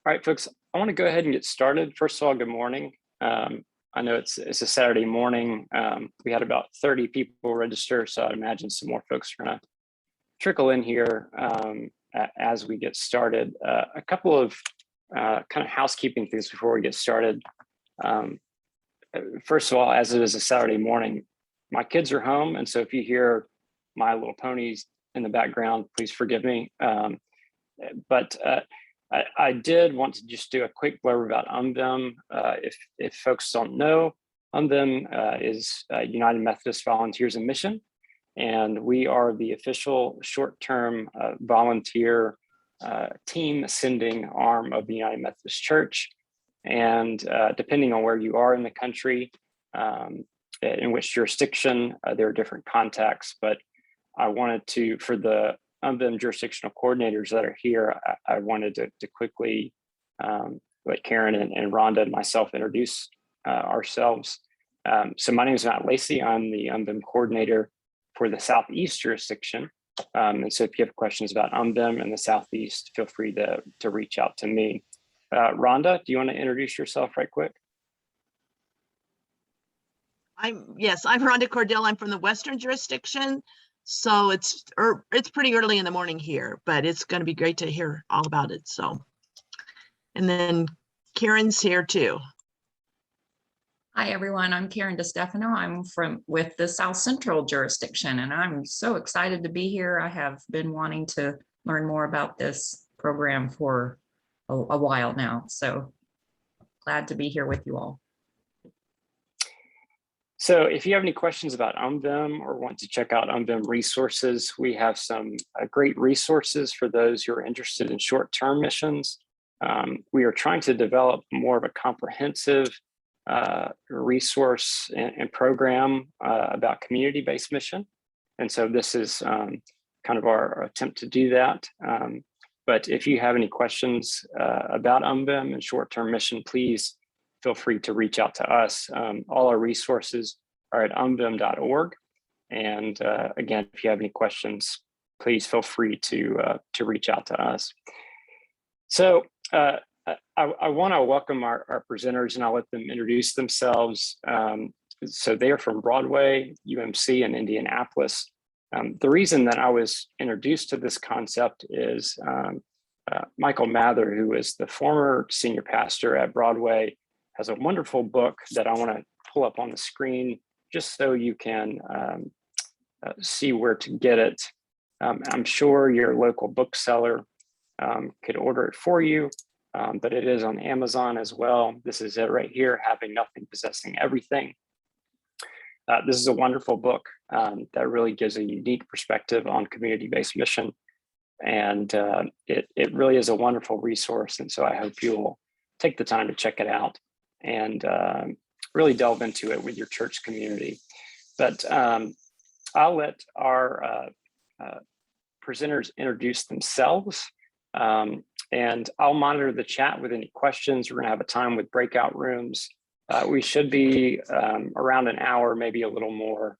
All right, folks, I want to go ahead and get started. First of all, good morning. I know it's a Saturday morning. We had about 30 people register, so I'd imagine some more folks are going to trickle in here as we get started. A couple of kind of housekeeping things before we get started. First of all, as it is a Saturday morning, my kids are home, and so if you hear My Little Ponies in the background, please forgive me. I did want to just do a quick blurb about UMVIM. If folks don't know, UMVIM is United Methodist Volunteers in Mission, and we are the official short-term volunteer team sending arm of the United Methodist Church. And depending on where you are in the country, in which jurisdiction, there are different contacts, but I wanted to, for the UMVIM jurisdictional coordinators that are here, I wanted to quickly let Karen and Rhonda and myself introduce ourselves. So my name is Matt Lacey. I'm the UMVIM coordinator for the Southeast jurisdiction. And so if you have questions about UMVIM in the Southeast, feel free to reach out to me. Rhonda, do you want to introduce yourself right quick? Yes, I'm Rhonda Cordell. I'm from the Western jurisdiction. So it's pretty early in the morning here, but it's going to be great to hear all about it. So, and then Karen's here too. Hi everyone, I'm Karen DeStefano. I'm with the South Central jurisdiction, and I'm so excited to be here. I have been wanting to learn more about this program for a while now. So glad to be here with you all. So if you have any questions about UMVIM or want to check out UMVIM resources, we have some great resources for those who are interested in short-term missions. We are trying to develop more of a comprehensive resource and program about community-based mission. And so this is kind of our attempt to do that. But if you have any questions about UMVIM and short-term mission, please feel free to reach out to us. All our resources are at umvim.org. And again, if you have any questions, please feel free to reach out to us. So I want to welcome our presenters, and I'll let them introduce themselves. So they are from Broadway, UMC, and Indianapolis. The reason that I was introduced to this concept is Michael Mather, who is the former senior pastor at Broadway, has a wonderful book that I want to pull up on the screen just so you can see where to get it. I'm sure your local bookseller could order it for you, but it is on Amazon as well. This is it right here, Having Nothing, Possessing Everything. This is a wonderful book that really gives a unique perspective on community-based mission. And it really is a wonderful resource. And so I hope you'll take the time to check it out and really delve into it with your church community. But I'll let our presenters introduce themselves, and I'll monitor the chat with any questions. We're going to have a time with breakout rooms. We should be around an hour, maybe a little more,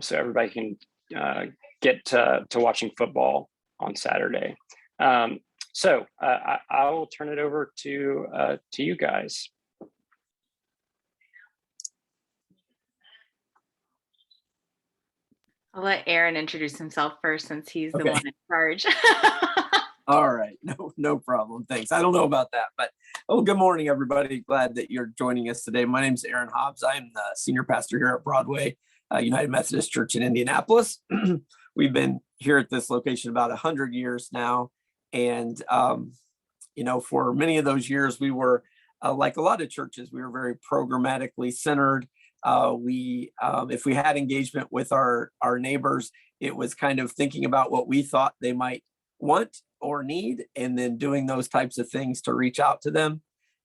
so everybody can get to watching football on Saturday. So I will turn it over to you guys. I'll let Aaron introduce himself first, since he's the one in charge. All right, no problem. Thanks. I don't know about that, but good morning, everybody. Glad that you're joining us today. My name is Aaron Hobbs. I'm the senior pastor here at Broadway, United Methodist Church in Indianapolis. We've been here at this location about 100 years now, and for many of those years, we were like a lot of churches. We were very programmatically centered. If we had engagement with our neighbors, it was kind of thinking about what we thought they might want or need, and then doing those types of things to reach out to them.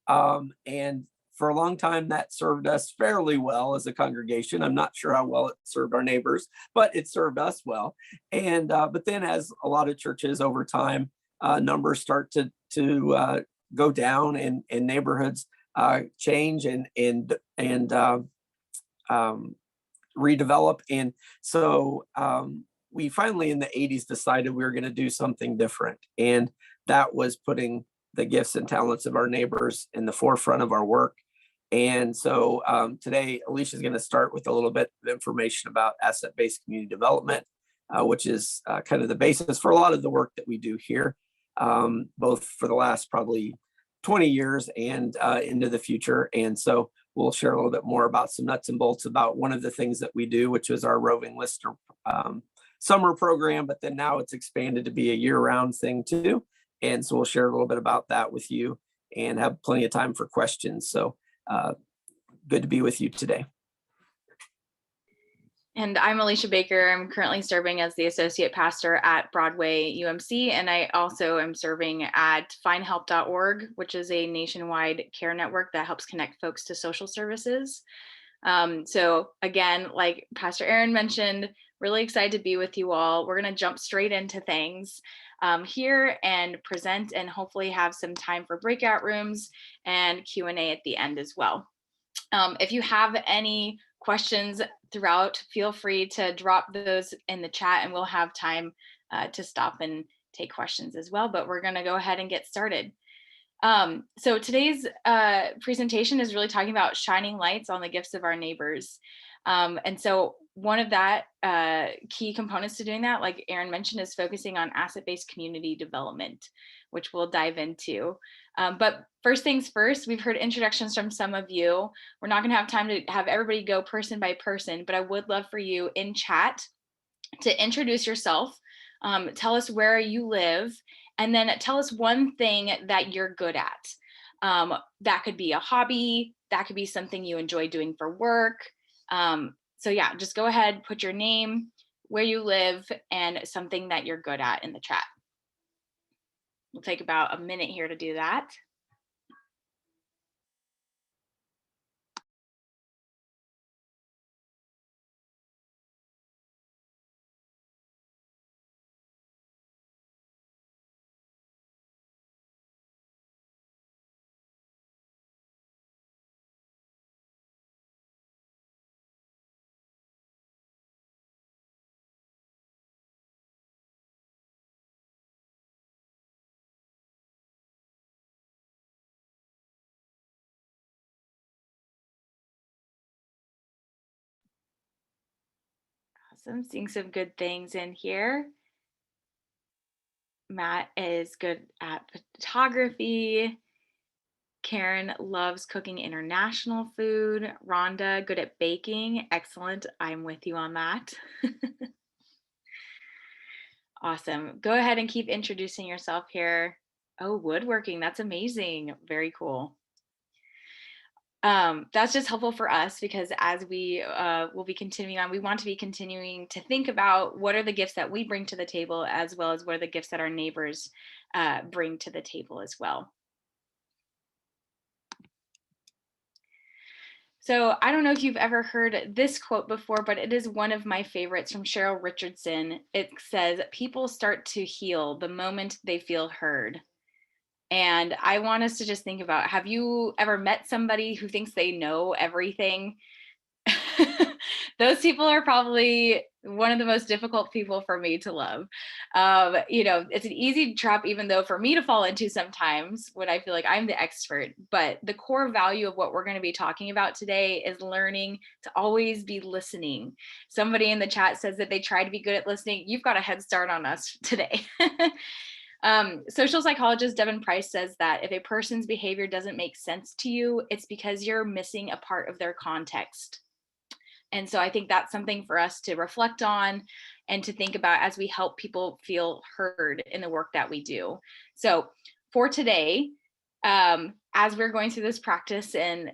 And for a long time, that served us fairly well as a congregation. I'm not sure how well it served our neighbors, but it served us well. And but then, as a lot of churches over time, numbers start to go down, and neighborhoods change and redevelop. And so we finally in the 80s decided we were going to do something different. And that was putting the gifts and talents of our neighbors in the forefront of our work. And so today, Alicia is going to start with a little bit of information about asset-based community development, which is kind of the basis for a lot of the work that we do here, both for the last probably 20 years and into the future. And so we'll share a little bit more about some nuts and bolts about one of the things that we do, which is our Roving Listener summer program, but then now it's expanded to be a year-round thing too. And so we'll share a little bit about that with you and have plenty of time for questions. So good to be with you today. And I'm Alicia Baker. I'm currently serving as the associate pastor at Broadway UMC, and I also am serving at findhelp.org, which is a nationwide care network that helps connect folks to social services. So again, like Pastor Aaron mentioned, really excited to be with you all. We're going to jump straight into things here and present, and hopefully have some time for breakout rooms and Q&A at the end as well. If you have any questions throughout, feel free to drop those in the chat, and we'll have time to stop and take questions as well. But we're going to go ahead and get started. So today's presentation is really talking about shining lights on the gifts of our neighbors. And so one of that key components to doing that, like Aaron mentioned, is focusing on asset-based community development, which we'll dive into. But first things first, we've heard introductions from some of you. We're not going to have time to have everybody go person by person, but I would love for you in chat to introduce yourself, tell us where you live, and then tell us one thing that you're good at. That could be a hobby, that could be something you enjoy doing for work. So yeah, just go ahead, put your name, where you live, and something that you're good at in the chat. We'll take about a minute here to do that. Awesome, seeing some good things in here. Matt is good at photography. Karen loves cooking international food. Rhonda, good at baking. Excellent, I'm with you on that. Awesome, go ahead and keep introducing yourself here. Oh, woodworking, that's amazing, very cool. That's just helpful for us because as we will be continuing on, we want to be continuing to think about what are the gifts that we bring to the table, as well as what are the gifts that our neighbors bring to the table as well. So I don't know if you've ever heard this quote before, but it is one of my favorites from Cheryl Richardson. It says, "People start to heal the moment they feel heard." And I want us to just think about, have you ever met somebody who thinks they know everything? Those people are probably one of the most difficult people for me to love. You know, it's an easy trap, even though for me to fall into sometimes when I feel like I'm the expert. But the core value of what we're going to be talking about today is learning to always be listening. Somebody in the chat says that they try to be good at listening. You've got a head start on us today. Social psychologist Devin Price says that if a person's behavior doesn't make sense to you, it's because you're missing a part of their context. And so I think that's something for us to reflect on and to think about as we help people feel heard in the work that we do. So for today, as we're going through this practice and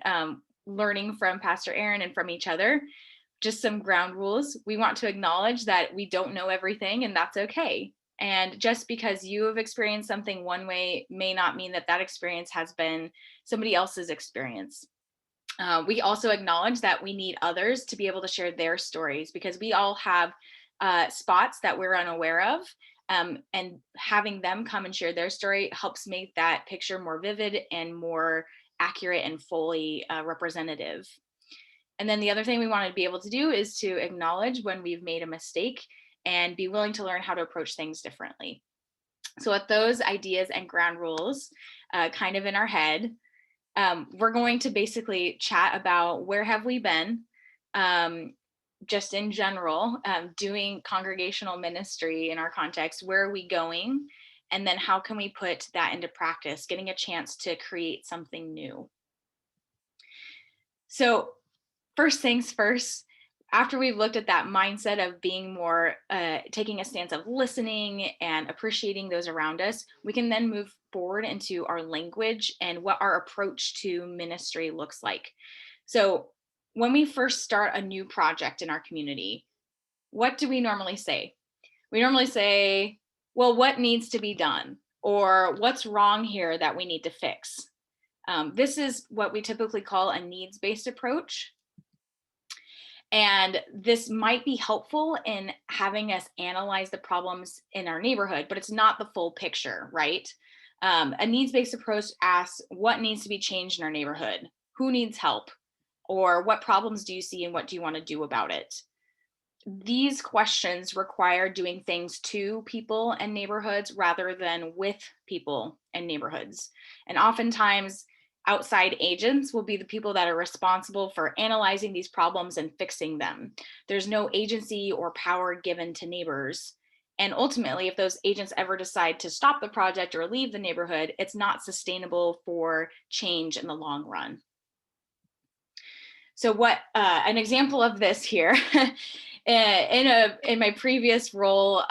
learning from Pastor Aaron and from each other, just some ground rules. We want to acknowledge that we don't know everything, and that's okay. And just because you have experienced something one way may not mean that that experience has been somebody else's experience. We also acknowledge that we need others to be able to share their stories, because we all have spots that we're unaware of, and having them come and share their story helps make that picture more vivid and more accurate and fully representative. And then the other thing we want to be able to do is to acknowledge when we've made a mistake and be willing to learn how to approach things differently. So with those ideas and ground rules kind of in our head, we're going to basically chat about where have we been, just in general, doing congregational ministry in our context, where are we going? And then how can we put that into practice, getting a chance to create something new. So first things first, after we've looked at that mindset of being more, taking a stance of listening and appreciating those around us, we can then move forward into our language and what our approach to ministry looks like. So when we first start a new project in our community, what do we normally say? We normally say, well, what needs to be done? Or what's wrong here that we need to fix? This is what we typically call a needs-based approach. And this might be helpful in having us analyze the problems in our neighborhood, but it's not the full picture, right? A needs-based approach asks what needs to be changed in our neighborhood? Who needs help? Or what problems do you see and what do you want to do about it? These questions require doing things to people and neighborhoods rather than with people and neighborhoods. And oftentimes, outside agents will be the people that are responsible for analyzing these problems and fixing them. There's no agency or power given to neighbors. And ultimately, if those agents ever decide to stop the project or leave the neighborhood, it's not sustainable for change in the long run. So what an example of this here, in my previous role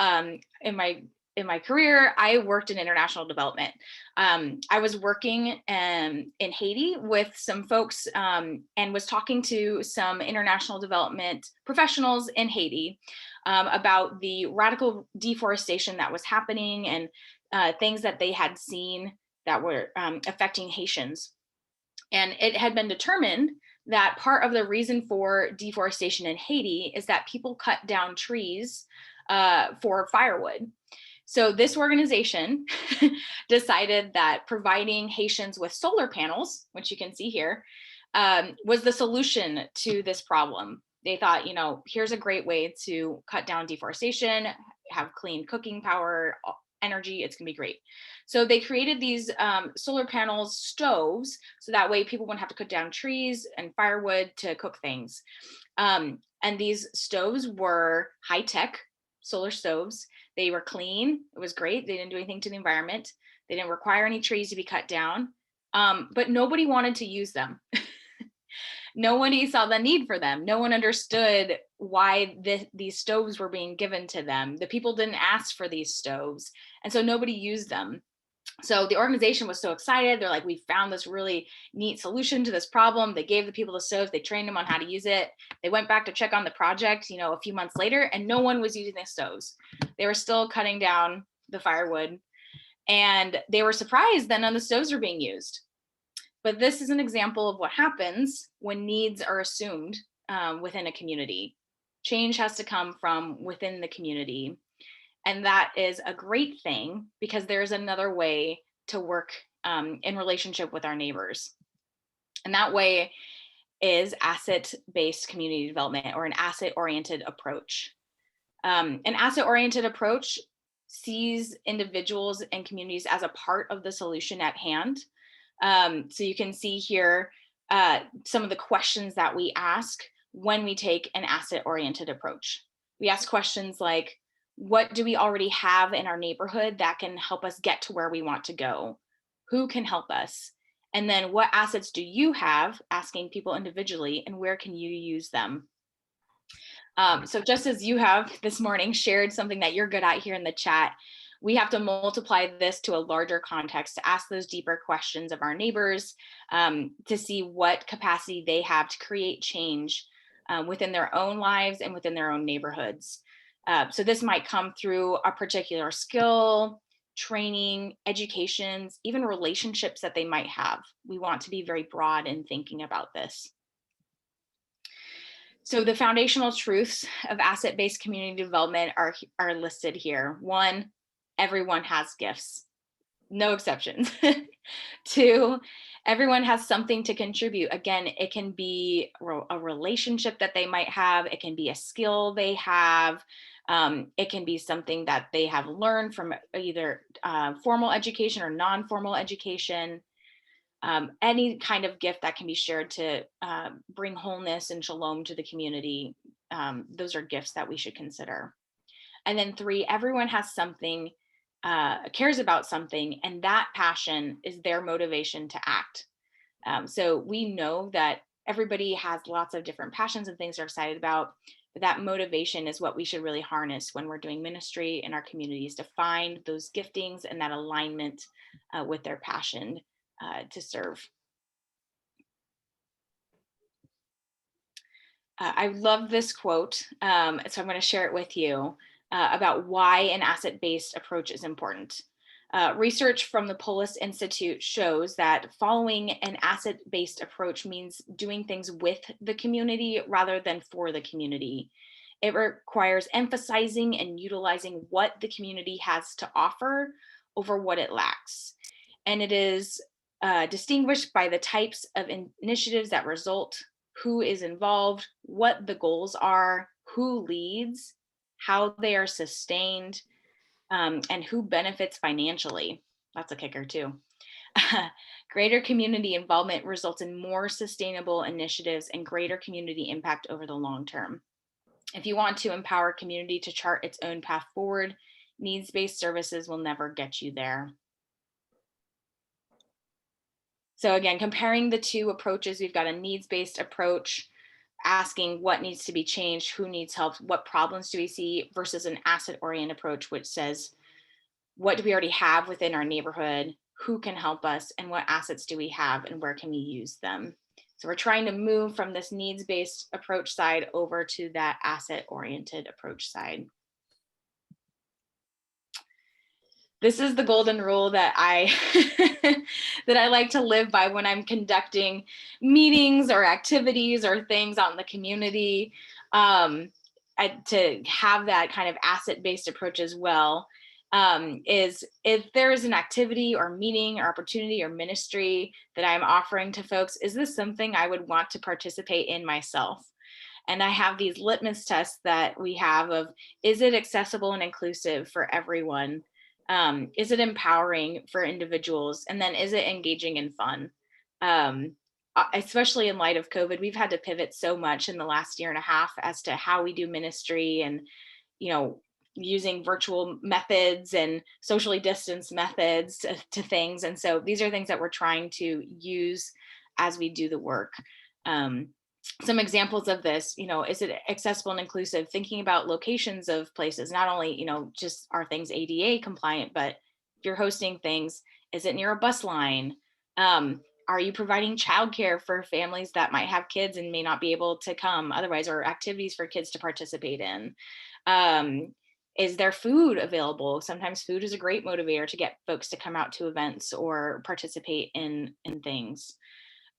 in my career, I worked in international development. I was working in Haiti with some folks and was talking to some international development professionals in Haiti about the radical deforestation that was happening and things that they had seen that were affecting Haitians. And it had been determined that part of the reason for deforestation in Haiti is that people cut down trees for firewood. So this organization decided that providing Haitians with solar panels, which you can see here, was the solution to this problem. They thought, you know, here's a great way to cut down deforestation, have clean cooking power, energy, it's gonna be great. So they created these solar panels, stoves, so that way people wouldn't have to cut down trees and firewood to cook things. And these stoves were high-tech solar stoves. They were clean, it was great. They didn't do anything to the environment. They didn't require any trees to be cut down, but nobody wanted to use them. Nobody saw the need for them. No one understood why these stoves were being given to them. The people didn't ask for these stoves, and so nobody used them. So the organization was so excited. They're like, we found this really neat solution to this problem. They gave the people the stoves. They trained them on how to use it. They went back to check on the project, you know, a few months later, and no one was using the stoves. They were still cutting down the firewood, and they were surprised that none of the stoves were being used. But this is an example of what happens when needs are assumed within a community. Change has to come from within the community. And that is a great thing because there's another way to work in relationship with our neighbors. And that way is asset-based community development, or an asset-oriented approach. An asset-oriented approach sees individuals and communities as a part of the solution at hand. So you can see here some of the questions that we ask when we take an asset-oriented approach. We ask questions like, what do we already have in our neighborhood that can help us get to where we want to go? Who can help us? And then what assets do you have, asking people individually, and where can you use them? So just as you have this morning shared something that you're good at here in the chat, we have to multiply this to a larger context to ask those deeper questions of our neighbors, to see what capacity they have to create change within their own lives and within their own neighborhoods. So this might come through a particular skill, training, educations, even relationships that they might have. We want to be very broad in thinking about this. So the foundational truths of asset-based community development are listed here. 1, everyone has gifts, no exceptions. 2, everyone has something to contribute. Again, it can be a relationship that they might have. It can be a skill they have. It can be something that they have learned from either formal education or non-formal education. Any kind of gift that can be shared to bring wholeness and shalom to the community. Those are gifts that we should consider. And then 3, everyone has something, cares about something, and that passion is their motivation to act. So we know that everybody has lots of different passions and things they're excited about, but that motivation is what we should really harness when we're doing ministry in our communities, to find those giftings and that alignment with their passion to serve. I love this quote, so I'm going to share it with you about why an asset-based approach is important. Research from the Polis Institute shows that following an asset-based approach means doing things with the community rather than for the community. It requires emphasizing and utilizing what the community has to offer over what it lacks. And it is distinguished by the types of initiatives that result, who is involved, what the goals are, who leads, how they are sustained, and who benefits financially. That's a kicker too. Greater community involvement results in more sustainable initiatives and greater community impact over the long term. If you want to empower community to chart its own path forward, needs-based services will never get you there. So again, comparing the 2 approaches, we've got a needs-based approach, asking what needs to be changed, who needs help, what problems do we see, versus an asset-oriented approach, which says, what do we already have within our neighborhood, who can help us, and what assets do we have, and where can we use them? So we're trying to move from this needs-based approach side over to that asset-oriented approach side. This is the golden rule that I that I like to live by when I'm conducting meetings or activities or things out in the community, to have that kind of asset-based approach as well. Is if there is an activity or meeting or opportunity or ministry that I'm offering to folks, is this something I would want to participate in myself? And I have these litmus tests that we have of, is it accessible and inclusive for everyone? Is it empowering for individuals? And then is it engaging and fun? Especially in light of COVID, we've had to pivot so much in the last year and a half as to how we do ministry, and, using virtual methods and socially distanced methods to things. And so these are things that we're trying to use as we do the work. Some examples of this, is it accessible and inclusive? Thinking about locations of places, not only, just are things ADA compliant, but if you're hosting things, is it near a bus line? Are you providing childcare for families that might have kids and may not be able to come otherwise, or activities for kids to participate in? Is there food available? Sometimes food is a great motivator to get folks to come out to events or participate in things.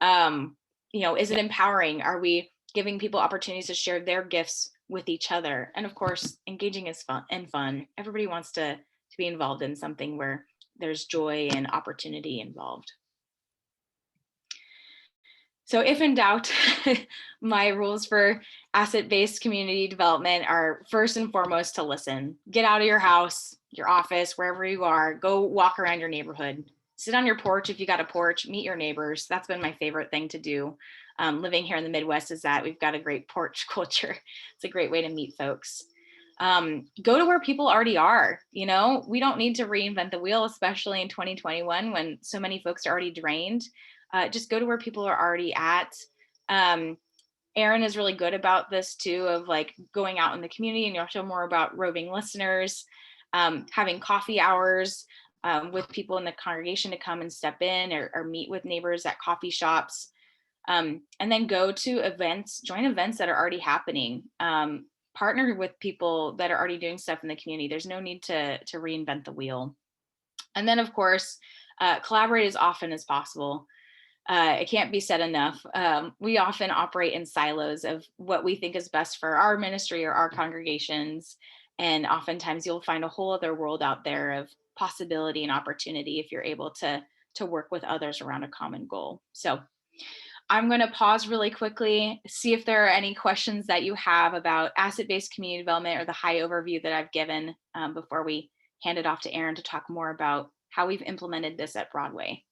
Is it empowering? Are we giving people opportunities to share their gifts with each other? And of course, engaging is fun. Everybody wants to be involved in something where there's joy and opportunity involved. So if in doubt, my rules for asset-based community development are first and foremost to listen. Get out of your house, your office, wherever you are, go walk around your neighborhood. Sit on your porch if you got a porch, meet your neighbors. That's been my favorite thing to do. Living here in the Midwest is that we've got a great porch culture. It's a great way to meet folks. Go to where people already are. We don't need to reinvent the wheel, especially in 2021 when so many folks are already drained. Just go to where people are already at. Aaron is really good about this too, of like going out in the community, and you'll hear more about Roving listeners, having coffee hours with people in the congregation to come and step in or meet with neighbors at coffee shops, and then go to events, join events that are already happening, partner with people that are already doing stuff in the community. There's no need to reinvent the wheel. And then of course, collaborate as often as possible. It can't be said enough. We often operate in silos of what we think is best for our ministry or our congregations. And oftentimes you'll find a whole other world out there of possibility and opportunity if you're able to work with others around a common goal. So I'm going to pause really quickly, see if there are any questions that you have about asset-based community development or the high overview that I've given before we hand it off to Aaron to talk more about how we've implemented this at Broadway.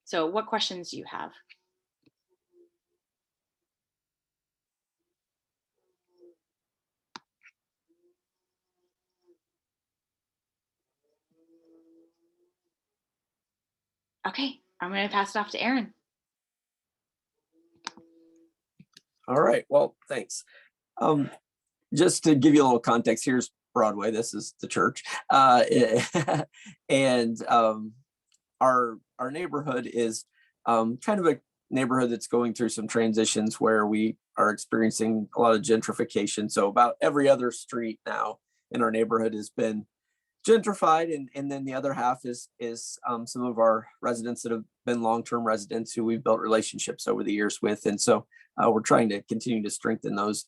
So what questions do you have? Okay, I'm going to pass it off to Aaron. All right, well, thanks. Just to give you a little context, here's Broadway, this is the church. And our neighborhood is kind of a neighborhood that's going through some transitions where we are experiencing a lot of gentrification. So about every other street now in our neighborhood has been gentrified, and then the other half is some of our residents that have been long-term residents who we've built relationships over the years with. And so we're trying to continue to strengthen those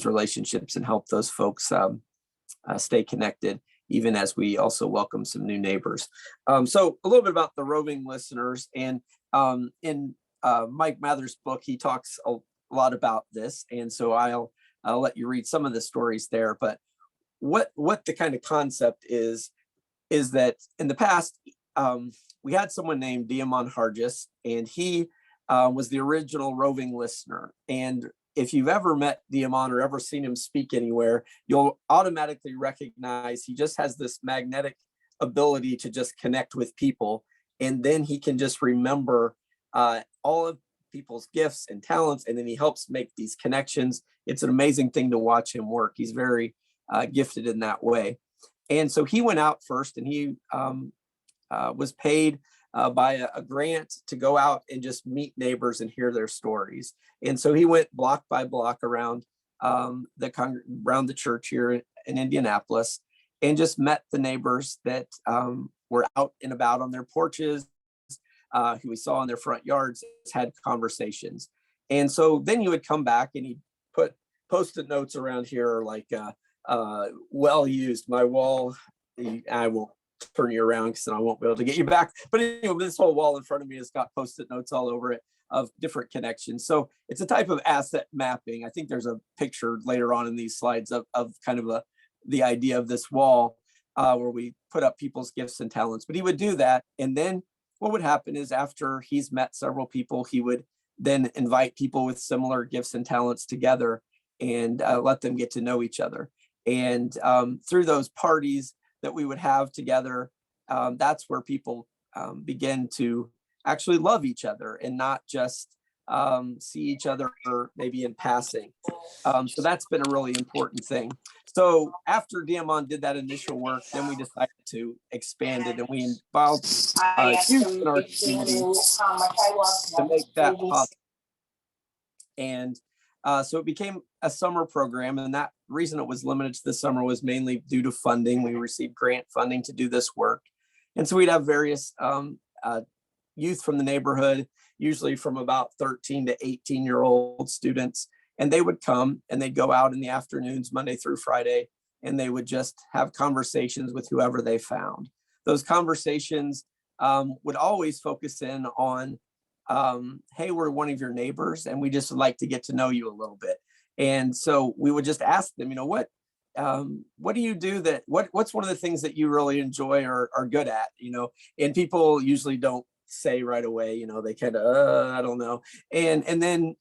relationships and help those folks stay connected, even as we also welcome some new neighbors. So a little bit about the Roving listeners, and in Mike Mather's book, he talks a lot about this. And so I'll let you read some of the stories there. But what the kind of concept is that in the past, we had someone named Diamond Hargis, and he was the original Roving listener. And if you've ever met Diamond or ever seen him speak anywhere, you'll automatically recognize he just has this magnetic ability to just connect with people. And then he can just remember all of people's gifts and talents, and then he helps make these connections. It's an amazing thing to watch him work. He's very gifted in that way. And so he went out first, and he was paid by a grant to go out and just meet neighbors and hear their stories. And so he went block by block around the church here in Indianapolis, and just met the neighbors that were out and about on their porches, who we saw in their front yards, had conversations. And so then you would come back and he'd put Post-it notes around here, like well used, my wall. I won't turn you around because then I won't be able to get you back. But anyway, this whole wall in front of me has got Post-it notes all over it of different connections. So it's a type of asset mapping. I think there's a picture later on in these slides of kind of the idea of this wall where we put up people's gifts and talents. But he would do that. And then what would happen is, after he's met several people, he would then invite people with similar gifts and talents together and let them get to know each other. And through those parties that we would have together, that's where people begin to actually love each other and not just see each other maybe in passing. So that's been a really important thing. So after Diamond did that initial work, then we decided to expand it, and we involved youth in our community to make that possible. And so it became a summer program, and that reason it was limited to the summer was mainly due to funding. We received grant funding to do this work. And so we'd have various youth from the neighborhood, usually from about 13 to 18-year-old students. And they would come and they'd go out in the afternoons, Monday through Friday, and they would just have conversations with whoever they found. Those conversations would always focus in on, hey, we're one of your neighbors, and we just would like to get to know you a little bit. And so we would just ask them, what do you do that, what's one of the things that you really enjoy or are good at, and people usually don't say right away, they kind of, I don't know. And then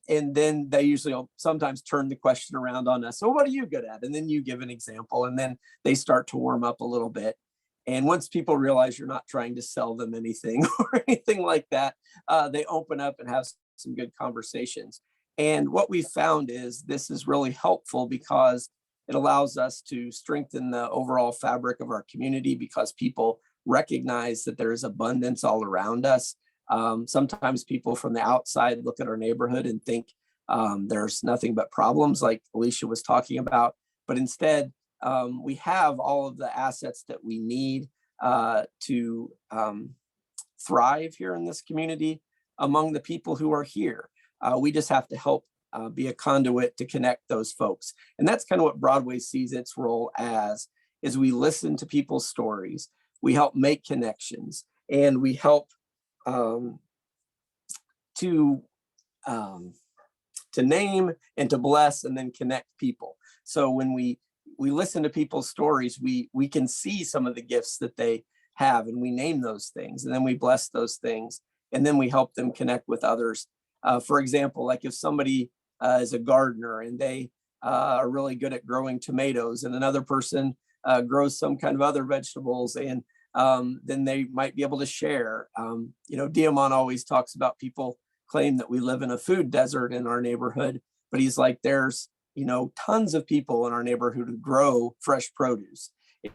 they usually sometimes turn the question around on us. So what are you good at? And then you give an example, and then they start to warm up a little bit. And once people realize you're not trying to sell them anything or anything like that, they open up and have some good conversations. And what we found is this is really helpful because it allows us to strengthen the overall fabric of our community, because people recognize that there is abundance all around us. Sometimes people from the outside look at our neighborhood and think there's nothing but problems, like Alicia was talking about. But instead, we have all of the assets that we need to thrive here in this community among the people who are here. We just have to help be a conduit to connect those folks. And that's kind of what Broadway sees its role as, is we listen to people's stories, we help make connections, and we help to name and to bless and then connect people. So when we listen to people's stories, we can see some of the gifts that they have, and we name those things, and then we bless those things, and then we help them connect with others. For example, like if somebody is a gardener and they are really good at growing tomatoes, and another person grows some kind of other vegetables, and then they might be able to share. Diamond always talks about people claim that we live in a food desert in our neighborhood, but he's like, there's tons of people in our neighborhood who grow fresh produce.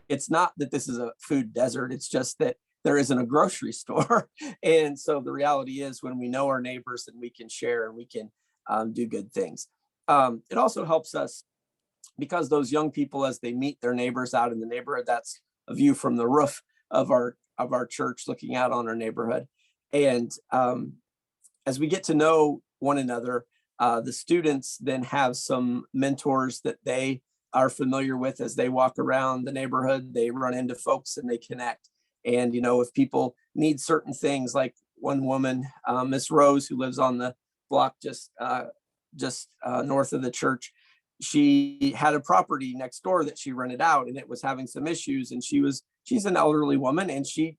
It's not that this is a food desert, it's just that there isn't a grocery store. And so the reality is, when we know our neighbors, then we can share and we can do good things. It also helps us because those young people, as they meet their neighbors out in the neighborhood, that's a view from the roof of our church looking out on our neighborhood. And as we get to know one another, the students then have some mentors that they are familiar with as they walk around the neighborhood. They run into folks and they connect. And, if people need certain things, like one woman, Miss Rose, who lives on the block just north of the church, she had a property next door that she rented out, and it was having some issues. And she's an elderly woman, and she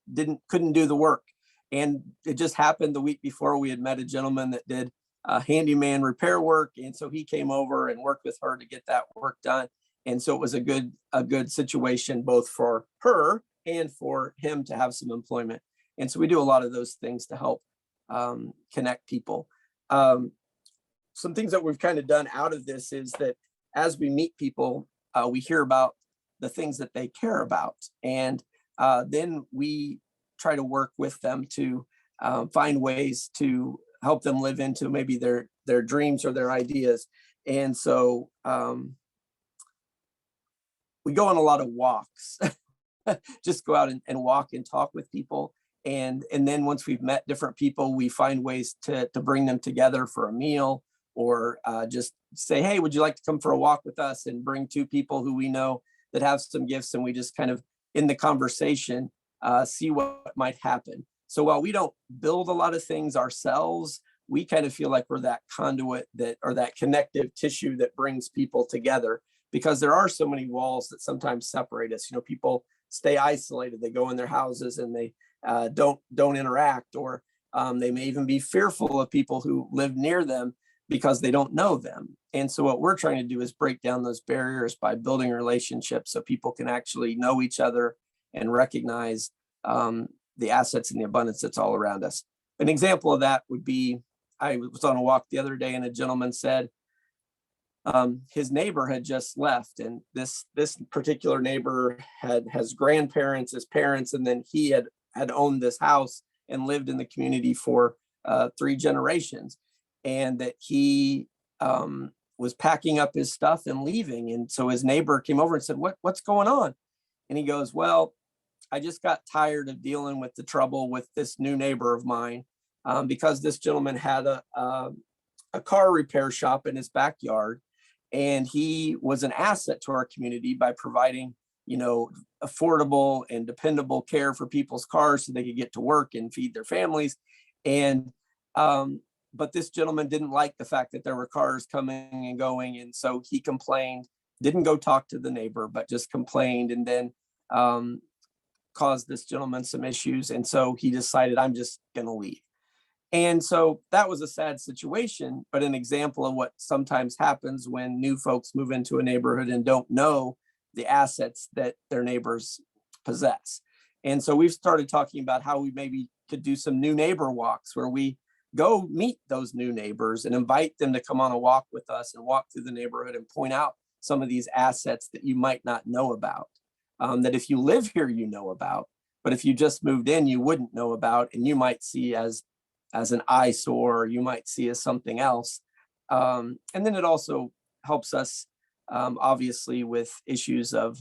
couldn't do the work. And it just happened the week before we had met a gentleman that did handyman repair work. And so he came over and worked with her to get that work done. And so it was a good situation, both for her and for him to have some employment. And so we do a lot of those things to help connect people. Some things that we've kind of done out of this is that as we meet people, we hear about the things that they care about. And then we try to work with them to find ways to help them live into maybe their dreams or their ideas. And so we go on a lot of walks, just go out and walk and talk with people. And then once we've met different people, we find ways to bring them together for a meal, or just say, hey, would you like to come for a walk with us, and bring two people who we know that have some gifts. And we just kind of, in the conversation, see what might happen. So while we don't build a lot of things ourselves, we kind of feel like we're that conduit or that connective tissue that brings people together, because there are so many walls that sometimes separate us. People stay isolated. They go in their houses and they don't interact, or they may even be fearful of people who live near them because they don't know them. And so what we're trying to do is break down those barriers by building relationships so people can actually know each other and recognize the assets and the abundance that's all around us. An example of that would be, I was on a walk the other day and a gentleman said his neighbor had just left, and this particular neighbor has grandparents, his parents, and then he had owned this house and lived in the community for 3 generations, and that he was packing up his stuff and leaving. And so his neighbor came over and said, what's going on? And he goes, well, I just got tired of dealing with the trouble with this new neighbor of mine, because this gentleman had a car repair shop in his backyard, and he was an asset to our community by providing, affordable and dependable care for people's cars so they could get to work and feed their families. And but this gentleman didn't like the fact that there were cars coming and going, and so he complained, didn't go talk to the neighbor, but just complained, and then caused this gentleman some issues. And so he decided, I'm just going to leave. And so that was a sad situation, but an example of what sometimes happens when new folks move into a neighborhood and don't know the assets that their neighbors possess. And so we've started talking about how we maybe could do some new neighbor walks, where we go meet those new neighbors and invite them to come on a walk with us and walk through the neighborhood and point out some of these assets that you might not know about, that if you live here, you know about, but if you just moved in, you wouldn't know about, and you might see as an eyesore, or you might see as something else. And then it also helps us, obviously, with issues of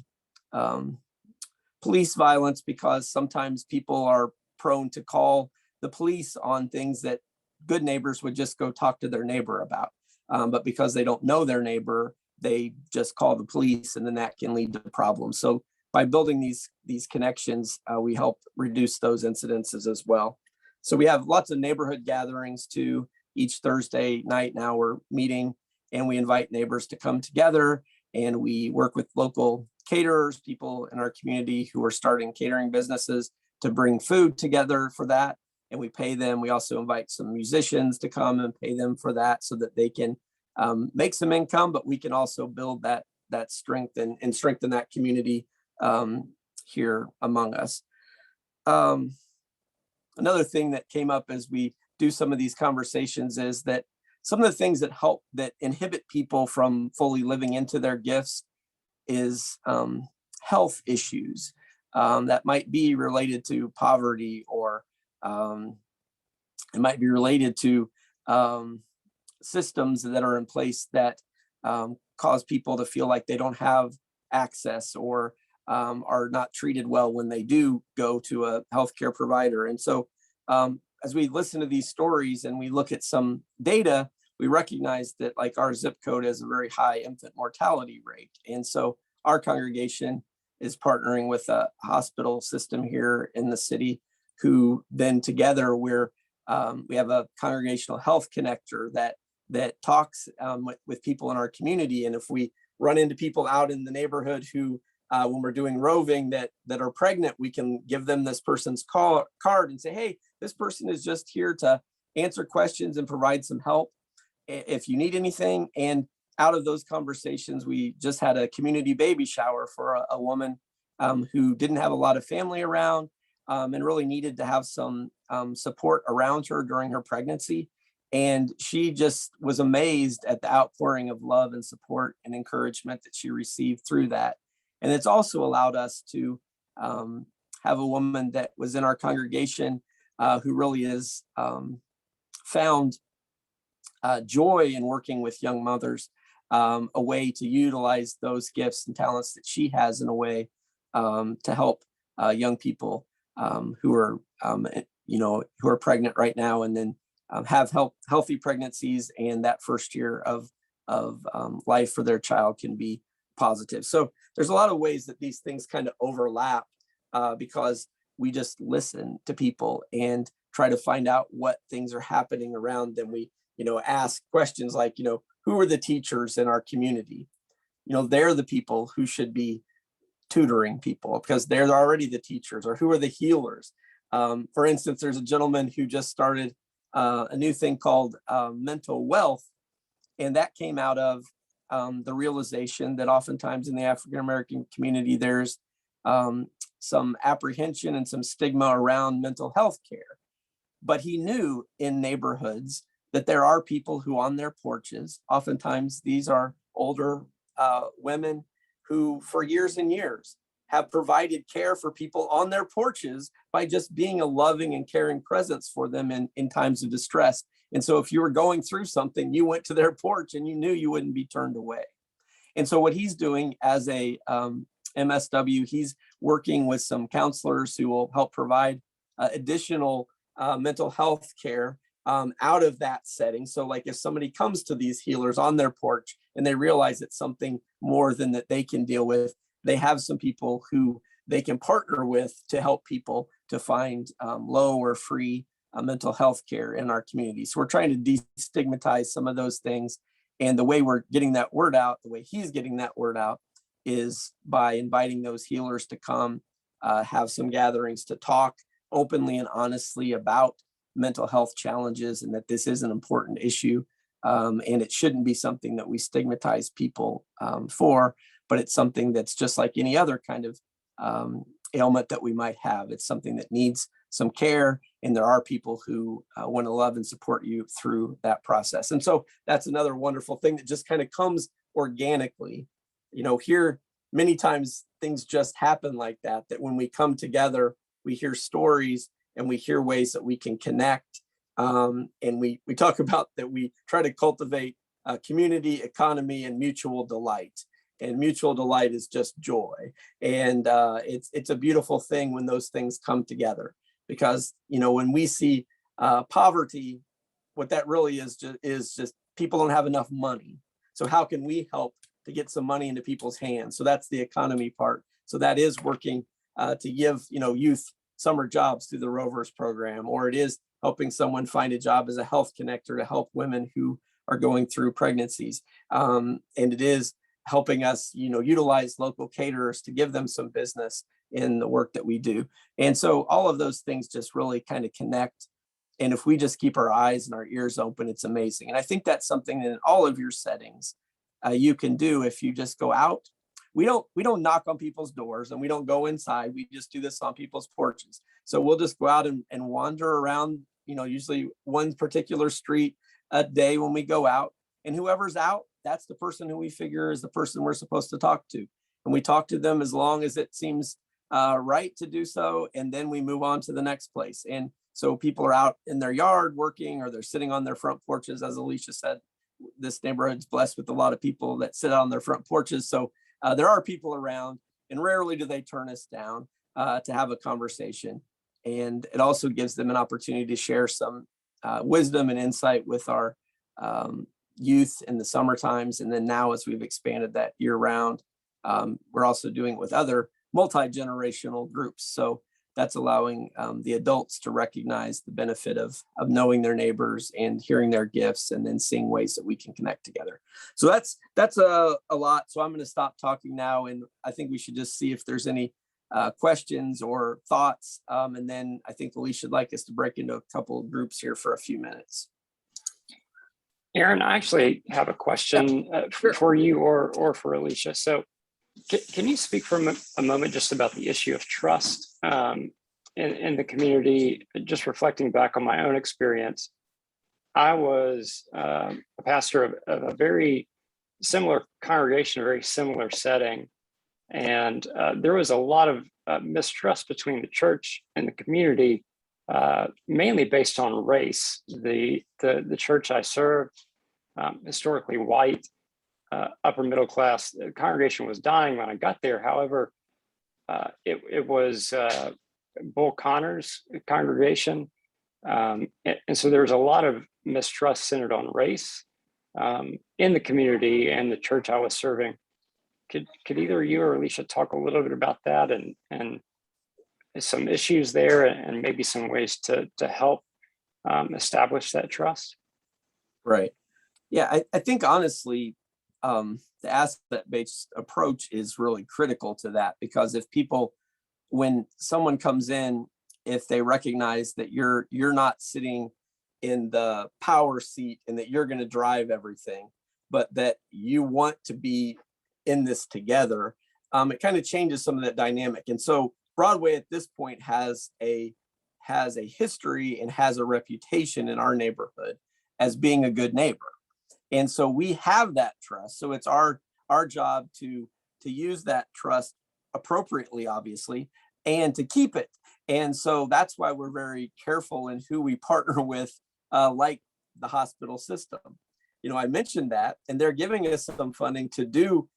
police violence, because sometimes people are prone to call the police on things that good neighbors would just go talk to their neighbor about. But because they don't know their neighbor, they just call the police, and then that can lead to problems. So by building these connections, we help reduce those incidences as well. So we have lots of neighborhood gatherings too. each Thursday night now we're meeting, and we invite neighbors to come together, and we work with local caterers, people in our community who are starting catering businesses, to bring food together for that. And we pay them. We also invite some musicians to come and pay them for that, so that they can make some income, but we can also build that strength and strengthen that community here among us. Another thing that came up as we do some of these conversations is that some of the things that inhibit people from fully living into their gifts is health issues that might be related to poverty, or it might be related to systems that are in place that cause people to feel like they don't have access, or are not treated well when they do go to a healthcare provider. And so as we listen to these stories and we look at some data, we recognize that, like, our zip code has a very high infant mortality rate. And so our congregation is partnering with a hospital system here in the city, who then together we have a congregational health connector that talks with people in our community. And if we run into people out in the neighborhood who, when we're doing roving, that are pregnant, we can give them this person's card and say, hey, this person is just here to answer questions and provide some help if you need anything. And out of those conversations, we just had a community baby shower for a woman who didn't have a lot of family around, and really needed to have some support around her during her pregnancy. And she just was amazed at the outpouring of love and support and encouragement that she received through that. And it's also allowed us to have a woman that was in our congregation who really is found joy in working with young mothers, a way to utilize those gifts and talents that she has in a way to help young people who are pregnant right now, and then have healthy pregnancies, and that first year of life for their child can be positive. So there's a lot of ways that these things kind of overlap, because we just listen to people and try to find out what things are happening around them. We, ask questions like, who are the teachers in our community? They're the people who should be tutoring people, because they're already the teachers. Or who are the healers? For instance, there's a gentleman who just started a new thing called mental wealth. And that came out of the realization that oftentimes in the African-American community, there's some apprehension and some stigma around mental health care. But he knew in neighborhoods that there are people who on their porches, oftentimes these are older women who for years and years have provided care for people on their porches by just being a loving and caring presence for them in times of distress. And so if you were going through something, you went to their porch and you knew you wouldn't be turned away. And so what he's doing as a MSW, he's working with some counselors who will help provide additional mental health care out of that setting. So like if somebody comes to these healers on their porch and they realize it's something more than that they can deal with, they have some people who they can partner with to help people to find low or free mental health care in our community. So we're trying to destigmatize some of those things. And the way we're getting that word out, the way he's getting that word out, is by inviting those healers to come have some gatherings to talk openly and honestly about mental health challenges, and that this is an important issue. And it shouldn't be something that we stigmatize people for, but it's something that's just like any other kind of ailment that we might have. It's something that needs some care, and there are people who want to love and support you through that process. And so that's another wonderful thing that just kind of comes organically. Here, many times things just happen like that, that when we come together, we hear stories and we hear ways that we can connect. And we talk about that we try to cultivate community, economy, and mutual delight. And mutual delight is just joy. And it's a beautiful thing when those things come together, because, when we see poverty, what that really is just people don't have enough money. So how can we help to get some money into people's hands? So that's the economy part. So that is working to give, youth summer jobs through the Rovers program, or it is helping someone find a job as a health connector to help women who are going through pregnancies. And it is helping us, utilize local caterers to give them some business in the work that we do. And so all of those things just really kind of connect. And if we just keep our eyes and our ears open, it's amazing. And I think that's something that in all of your settings you can do if you just go out. We don't knock on people's doors and we don't go inside. We just do this on people's porches. So we'll just go out and wander around, usually one particular street a day when we go out, and whoever's out, that's the person who we figure is the person we're supposed to talk to. And we talk to them as long as it seems right to do so. And then we move on to the next place. And so people are out in their yard working, or they're sitting on their front porches. As Alicia said, this neighborhood's blessed with a lot of people that sit on their front porches. So there are people around, and rarely do they turn us down to have a conversation. And it also gives them an opportunity to share some wisdom and insight with our youth in the summer times. And then now, as we've expanded that year round, we're also doing it with other multi-generational groups. So that's allowing the adults to recognize the benefit of knowing their neighbors and hearing their gifts, and then seeing ways that we can connect together. So that's a lot. So I'm going to stop talking now, and I think we should just see if there's any questions or thoughts. And then I think Alicia would like us to break into a couple of groups here for a few minutes. Aaron, I actually have a question for you or for Alicia. So can you speak for a moment just about the issue of trust in the community? Just reflecting back on my own experience, I was a pastor of a very similar congregation, a very similar setting. And there was a lot of mistrust between the church and the community, mainly based on race. The church I served, historically white, upper middle class. The congregation was dying when I got there. However, it was Bull Connor's congregation. And so there was a lot of mistrust centered on race in the community and the church I was serving. Could either you or Alicia talk a little bit about that and some issues there, and maybe some ways to help establish that trust? Right. Yeah, I think honestly, the asset-based approach is really critical to that, because when someone comes in, if they recognize that you're not sitting in the power seat and that you're going to drive everything, but that you want to be in this together, it kind of changes some of that dynamic. And so Broadway at this point has a history and has a reputation in our neighborhood as being a good neighbor. And so we have that trust. So it's our job to use that trust appropriately, obviously, and to keep it. And so that's why we're very careful in who we partner with, like the hospital system. I mentioned that, and they're giving us some funding to do,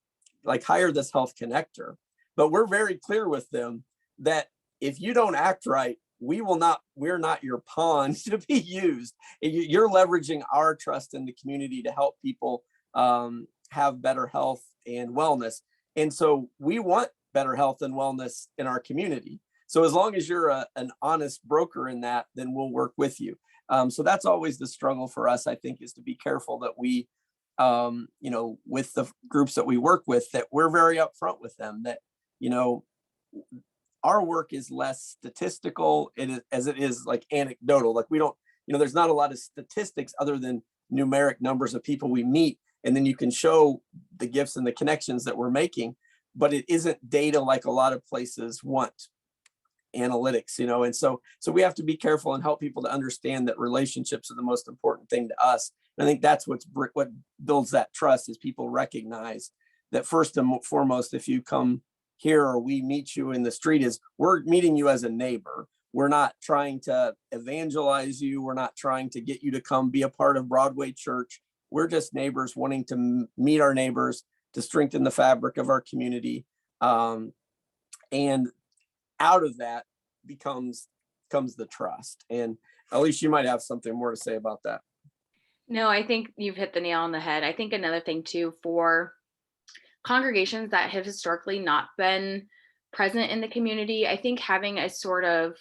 like, hire this health connector. But we're very clear with them that if you don't act right, we're not your pawn to be used. You're leveraging our trust in the community to help people have better health and wellness. And so we want better health and wellness in our community. So as long as you're an honest broker in that, then we'll work with you. So that's always the struggle for us, I think, is to be careful that we, with the groups that we work with, that we're very upfront with them that, our work is less statistical as it is like anecdotal. Like we don't, there's not a lot of statistics other than numeric numbers of people we meet. And then you can show the gifts and the connections that we're making, but it isn't data like a lot of places want analytics, and so we have to be careful and help people to understand that relationships are the most important thing to us. And I think that's what builds that trust, is people recognize that first and foremost, if you come here or we meet you in the street, is we're meeting you as a neighbor. We're not trying to evangelize you. We're not trying to get you to come be a part of Broadway Church. We're just neighbors wanting to meet our neighbors, to strengthen the fabric of our community. And out of that comes the trust. And Alicia, you might have something more to say about that. No, I think you've hit the nail on the head. I think another thing too, for congregations that have historically not been present in the community, I think having a sort of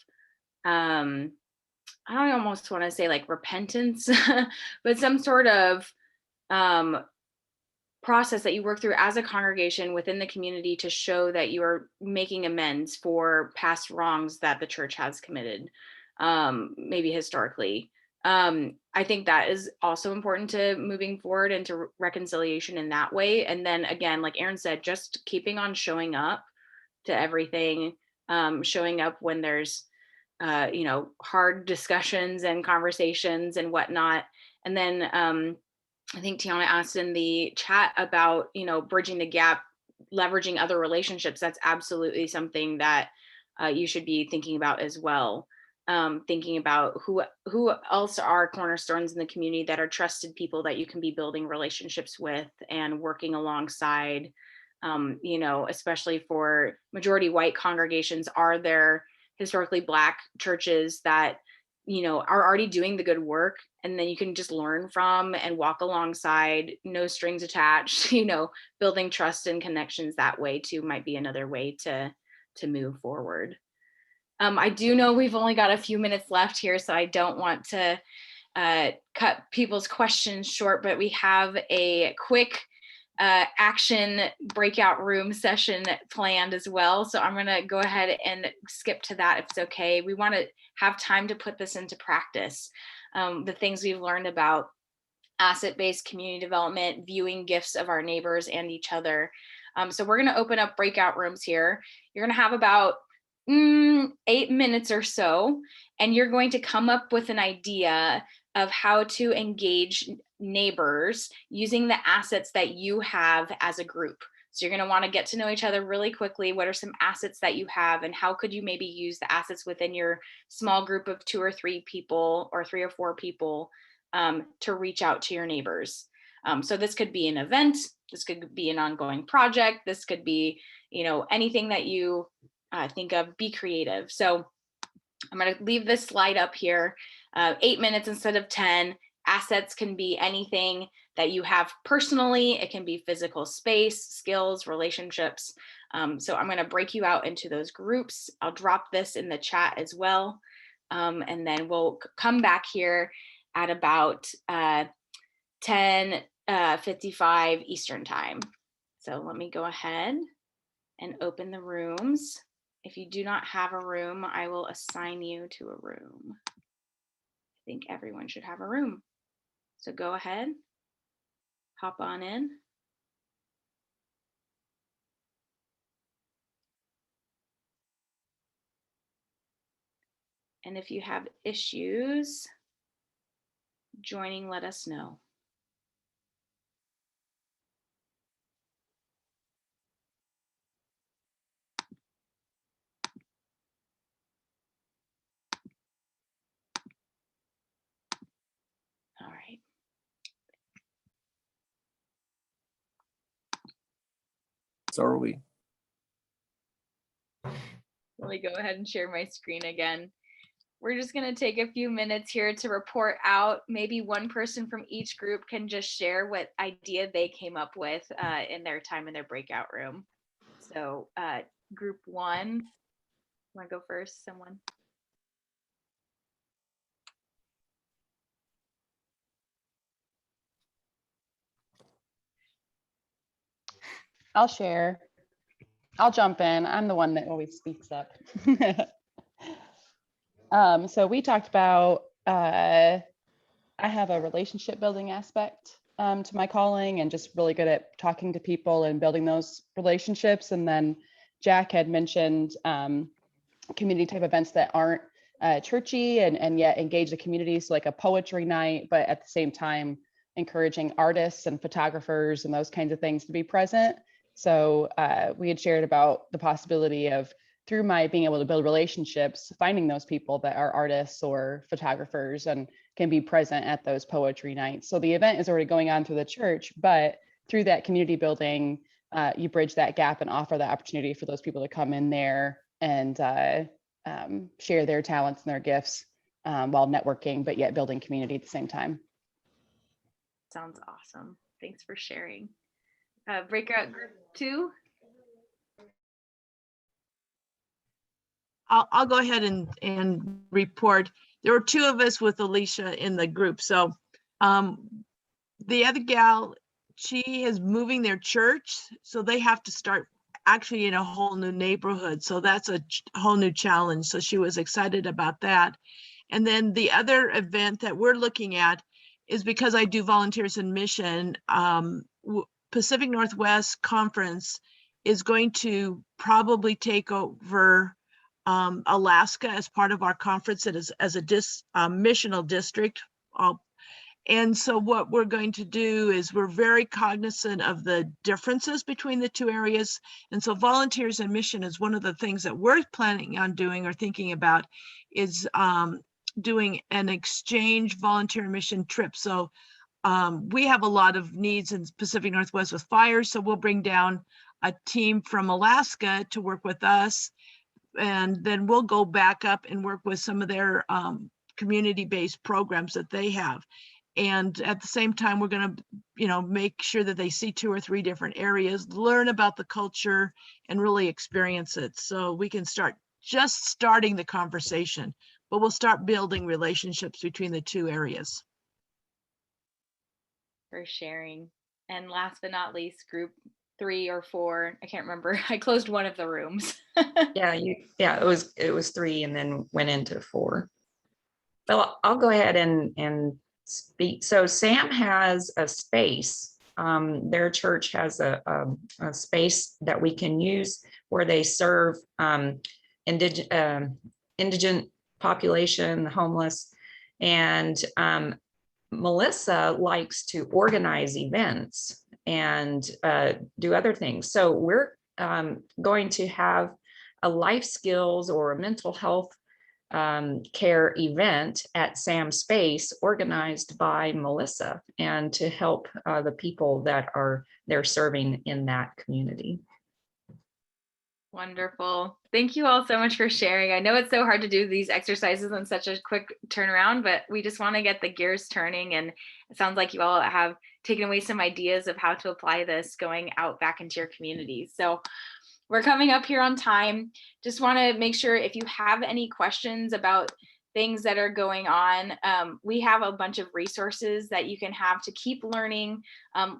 I almost want to say like repentance, but some sort of process that you work through as a congregation within the community to show that you are making amends for past wrongs that the church has committed, maybe historically. I think that is also important to moving forward into reconciliation in that way. And then again, like Aaron said, just keeping on showing up to everything, showing up when there's hard discussions and conversations and whatnot. And then I think Tiana asked in the chat about, bridging the gap, leveraging other relationships. That's absolutely something that you should be thinking about as well. Thinking about who else are cornerstones in the community that are trusted people that you can be building relationships with and working alongside, especially for majority white congregations. Are there historically Black churches that are already doing the good work, and then you can just learn from and walk alongside, no strings attached, building trust and connections that way too might be another way to move forward. I do know we've only got a few minutes left here, so I don't want to cut people's questions short, but we have a quick action breakout room session planned as well. So I'm going to go ahead and skip to that if it's okay. We want to have time to put this into practice. The things we've learned about asset-based community development, viewing gifts of our neighbors and each other. So we're going to open up breakout rooms here. You're going to have about 8 minutes or so, and you're going to come up with an idea of how to engage neighbors using the assets that you have as a group. So you're going to want to get to know each other really quickly. What are some assets that you have, and how could you maybe use the assets within your small group of 2 or 3 people or 3 or 4 people to reach out to your neighbors? So this could be an event, this could be an ongoing project, this could be, anything that you think of. Be creative. So I'm going to leave this slide up here. 8 minutes instead of 10. Assets can be anything that you have personally. It can be physical space, skills, relationships. So I'm going to break you out into those groups. I'll drop this in the chat as well. And then we'll come back here at about 10:55 Eastern time. So let me go ahead and open the rooms. If you do not have a room, I will assign you to a room. I think everyone should have a room. So go ahead, hop on in. And if you have issues joining, let us know. All right. So are we. Let me go ahead and share my screen again. We're just going to take a few minutes here to report out. Maybe one person from each group can just share what idea they came up with in their time in their breakout room. So group 1, want to go first, someone? I'll share. I'll jump in. I'm the one that always speaks up. So we talked about, I have a relationship building aspect to my calling, and just really good at talking to people and building those relationships. And then Jack had mentioned community type events that aren't churchy and yet engage the community. So like a poetry night, but at the same time, encouraging artists and photographers and those kinds of things to be present. So we had shared about the possibility of, through my being able to build relationships, finding those people that are artists or photographers and can be present at those poetry nights. So the event is already going on through the church, but through that community building, you bridge that gap and offer the opportunity for those people to come in there and share their talents and their gifts while networking, but yet building community at the same time. Sounds awesome. Thanks for sharing. Breakout group 2. I'll go ahead and report. there were two of us with Alicia in the group. So the other gal, she is moving their church, so they have to start actually in a whole new neighborhood. So that's a whole new challenge. So she was excited about that. And then the other event that we're looking at is because I do volunteers in mission, Pacific Northwest Conference is going to probably take over Alaska as part of our conference. It is as a missional district. And so what we're going to do is we're very cognizant of the differences between the two areas. And so volunteers in mission is one of the things that we're planning on doing or thinking about is doing an exchange volunteer mission trip. So we have a lot of needs in Pacific Northwest with fires. So we'll bring down a team from Alaska to work with us. And then we'll go back up and work with some of their community-based programs that they have. And at the same time, we're going to, make sure that they see 2 or 3 different areas, learn about the culture, and really experience it. So we can start just starting the conversation, but we'll start building relationships between the 2 areas. For sharing. And last but not least, group 3 or 4, I can't remember. I closed one of the rooms. It was 3 and then went into 4. Well, I'll go ahead and speak. So Sam has a space. Their church has a space that we can use where they serve indigent population, the homeless, and Melissa likes to organize events and do other things. So we're going to have a life skills or a mental health care event at Sam's Space organized by Melissa, and to help the people that they're serving in that community. Wonderful. Thank you all so much for sharing. I know it's so hard to do these exercises in such a quick turnaround, but we just want to get the gears turning. And it sounds like you all have taken away some ideas of how to apply this going out back into your communities. So we're coming up here on time. Just want to make sure if you have any questions about things that are going on, we have a bunch of resources that you can have to keep learning.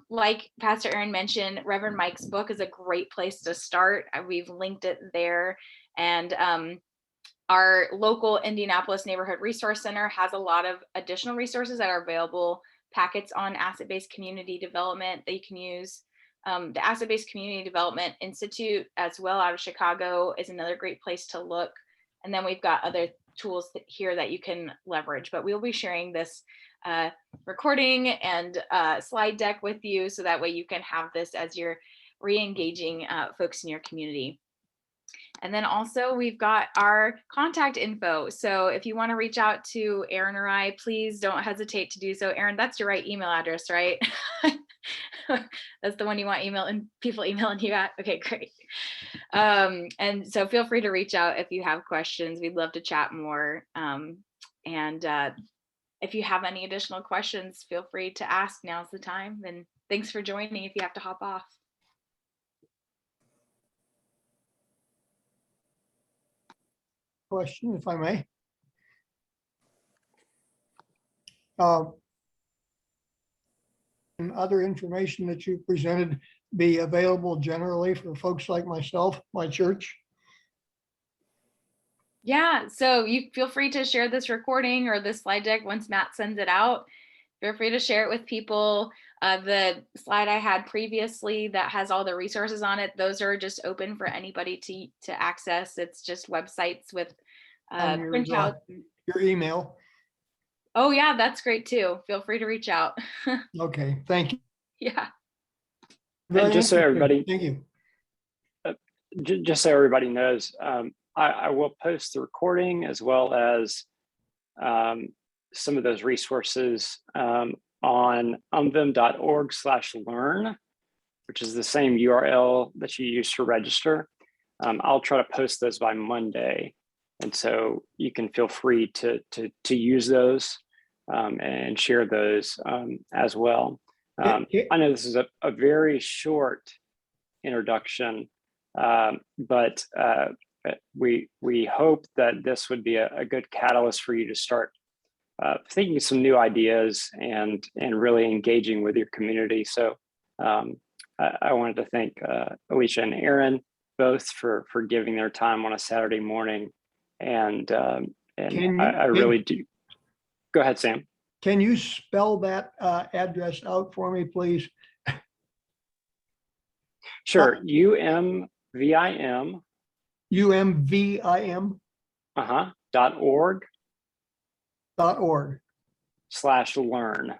Like Pastor Aaron mentioned, Reverend Mike's book is a great place to start. We've linked it there. And our local Indianapolis Neighborhood Resource Center has a lot of additional resources that are available, packets on asset-based community development that you can use. The Asset-Based Community Development Institute as well out of Chicago is another great place to look. And then we've got other tools here that you can leverage, but we'll be sharing this recording and slide deck with you so that way you can have this as you're re-engaging folks in your community. And then also we've got our contact info. So if you want to reach out to Aaron or I, please don't hesitate to do so. Aaron, that's your right email address, right? That's the one you want people emailing you at? Okay, great. And so feel free to reach out if you have questions. We'd love to chat more. And if you have any additional questions, feel free to ask. Now's the time. And thanks for joining if you have to hop off. Question, if I may. And other information that you presented be available generally for folks like myself, my church? Yeah, so you feel free to share this recording or this slide deck once Matt sends it out. Feel free to share it with people. The slide I had previously that has all the resources on it, those are just open for anybody to access. It's just websites with printouts. Your email. Oh yeah, that's great too. Feel free to reach out. Okay, thank you. Yeah. And just so everybody, thank you. Just so everybody knows, I will post the recording as well as some of those resources on umvim.org/learn, which is the same URL that you use to register. I'll try to post those by Monday. And so you can feel free to use those and share those as well. I know this is a very short introduction, but we hope that this would be a good catalyst for you to start thinking of some new ideas and really engaging with your community. So I wanted to thank Alicia and Aaron both for giving their time on a Saturday morning, and I really do. Go ahead, Sam. Can you spell that address out for me, please? Sure. UMVIM. UMVIM .org/learn.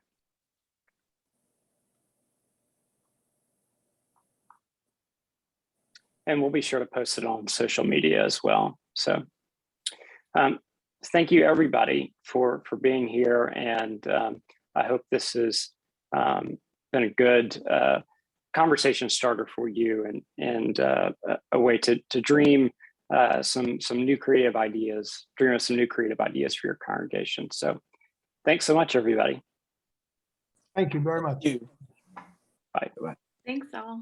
And we'll be sure to post it on social media as well. So thank you everybody for being here. And I hope this has been a good conversation starter for you and a way to dream some new creative ideas, dream of some new creative ideas for your congregation. So thanks so much, everybody. Thank you very much. Thank you. Bye. Thanks all.